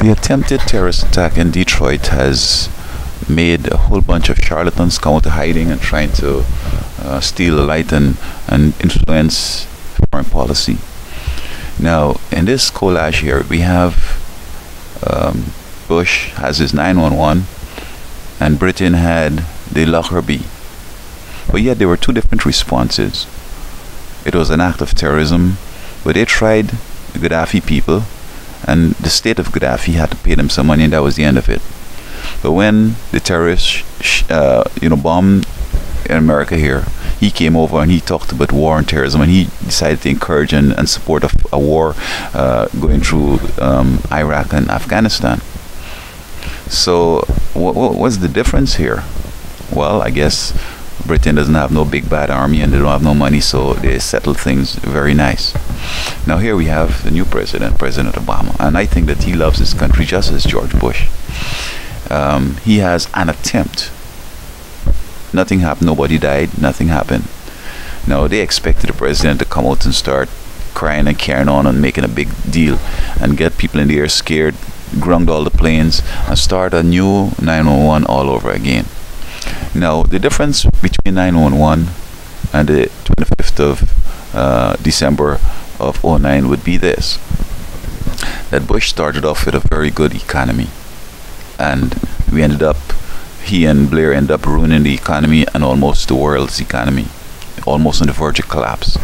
The attempted terrorist attack in Detroit has made a whole bunch of charlatans come out of hiding and trying to steal the light and influence foreign policy. Now, in this collage here, we have Bush has his 911 and Britain had the Lockerbie. But yet there were two different responses. It was an act of terrorism, but they tried the Gaddafi people, and the state of Gaddafi had to pay them some money, and that was the end of it. But when the terrorists, bombed in America here, he came over and he talked about war and terrorism, and he decided to encourage and support a war going through Iraq and Afghanistan. So what's the difference here? Well, I guess Britain doesn't have no big bad army and they don't have no money, so they settle things very nice. Now here we have the new president, President Obama, and I think that he loves his country just as George Bush. He has an attempt. Nothing happened, nobody died, nothing happened. Now they expected the president to come out and start crying and carrying on and making a big deal and get people in the air scared, ground all the planes and start a new 911 all over again. Now the difference between 911 and the 25th of December of 2009 would be this: that Bush started off with a very good economy, and he and Blair ended up ruining the economy and almost the world's economy, almost on the verge of collapse.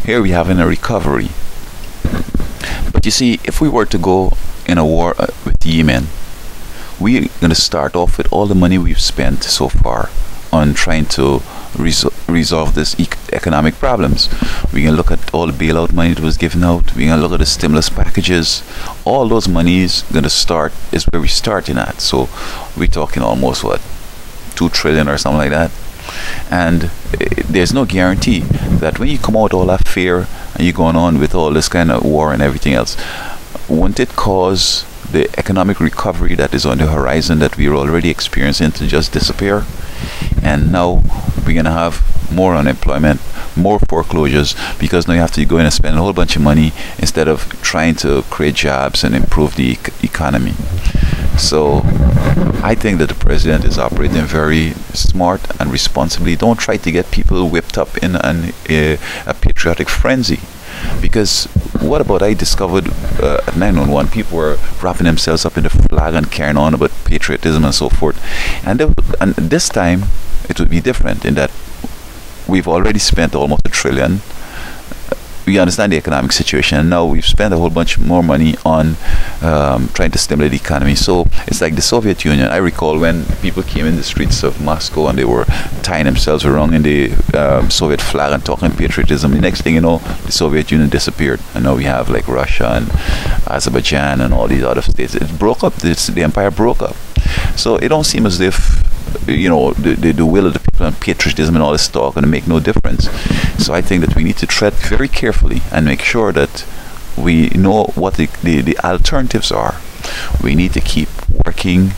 Here we have in a recovery. But you see, if we were to go in a war with Yemen, we're going to start off with all the money we've spent so far on trying to resolve this economic problems. We're going to look at all the bailout money that was given out. We're going to look at the stimulus packages. All those monies going to start is where we're starting at. So we're talking almost what, 2 trillion or something like that. And there's no guarantee that when you come out all that fear and you're going on with all this kind of war and everything else, won't it cause the economic recovery that is on the horizon that we're already experiencing to just disappear? And now we're going to have more unemployment, more foreclosures, because now you have to go in and spend a whole bunch of money instead of trying to create jobs and improve the economy. So I think that the president is operating very smart and responsibly. Don't try to get people whipped up in a patriotic frenzy. Because what about I discovered at 911 people were wrapping themselves up in the flag and carrying on about patriotism and so forth, and this time it would be different in that we've already spent almost $1 trillion. We understand the economic situation, and now we've spent a whole bunch more money on trying to stimulate the economy. So it's like the Soviet Union. I recall when people came in the streets of Moscow and they were tying themselves around in the Soviet flag and talking patriotism. The next thing you know, the Soviet Union disappeared, and now we have like Russia and Azerbaijan and all these other states. It broke up. The empire broke up. So it don't seem as if the will of the people and patriotism and all this talk going to make no difference. So I think that we need to tread very carefully and make sure that we know what the alternatives are. We need to keep working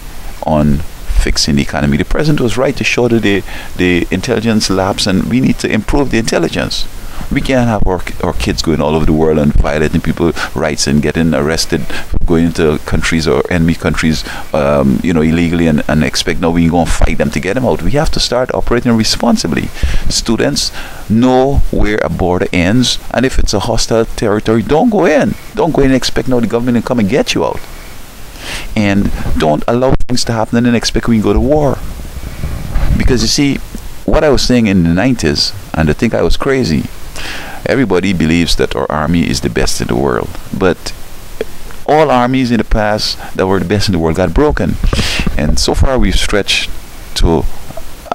on fixing the economy. The president was right to show the intelligence labs, and we need to improve the intelligence. We can't have our kids going all over the world and violating people's rights and getting arrested, going into countries or enemy countries, illegally, and expect now we can go and fight them to get them out. We have to start operating responsibly. Students know where a border ends, and if it's a hostile territory, don't go in. Don't go in and expect now the government to come and get you out. And don't allow things to happen and then expect we can go to war. Because you see, what I was saying in the 90s, and I think I was crazy. Everybody believes that our army is the best in the world, but all armies in the past that were the best in the world got broken, and so far we've stretched to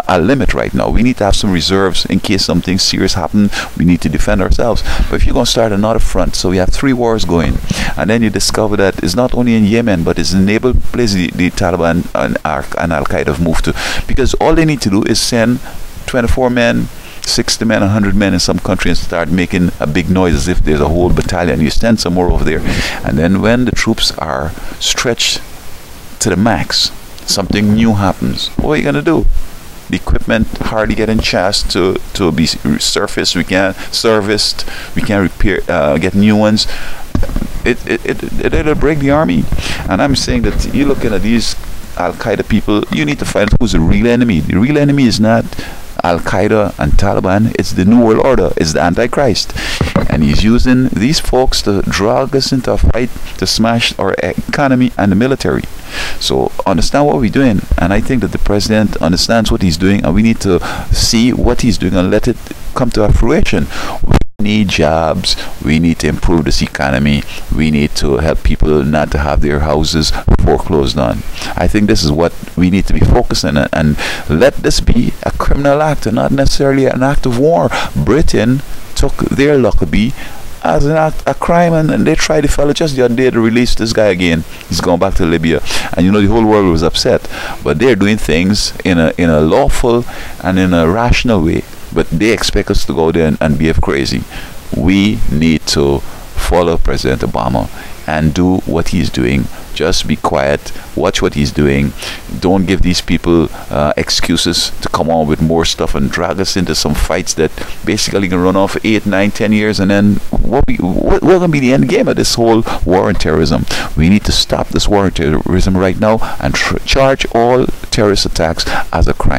a limit right now. We need to have some reserves in case something serious happens. We need to defend ourselves. But if you're going to start another front, so we have 3 wars going, and then you discover that it's not only in Yemen, but it's in neighbor places the Taliban and Al-Qaeda have moved to, because all they need to do is send 24 men, 60 men, 100 men in some country and start making a big noise as if there's a whole battalion. You send some more over there, and then when the troops are stretched to the max, something new happens. What are you going to do? The equipment hardly getting chance to be surfaced. We can't serviced. We can't repair, get new ones. it'll break the army. And I'm saying that you're looking at these Al Qaeda people, you need to find who's the real enemy. The real enemy is not Al Qaeda and Taliban, it's the New World Order, it's the Antichrist. And he's using these folks to drag us into a fight to smash our economy and the military. So understand what we're doing, and I think that the president understands what he's doing, and we need to see what he's doing and let it come to a fruition. We need jobs, we need to improve this economy, we need to help people not to have their houses foreclosed on. I think this is what we need to be focusing on, and let this be a criminal act and not necessarily an act of war. Britain took their Lockerbie as an act, a crime, and they tried the fellow just the other day to release this guy again. He's gone back to Libya, and you know the whole world was upset. But they're doing things in a lawful and in a rational way. But they expect us to go there and behave crazy. We need to follow President Obama and do what he's doing. Just be quiet, watch what he's doing. Don't give these people excuses to come on with more stuff and drag us into some fights that basically can run off 8, 9, 10 years, and then what going to be the end game of this whole war on terrorism? We need to stop this war on terrorism right now and charge all terrorist attacks as a crime.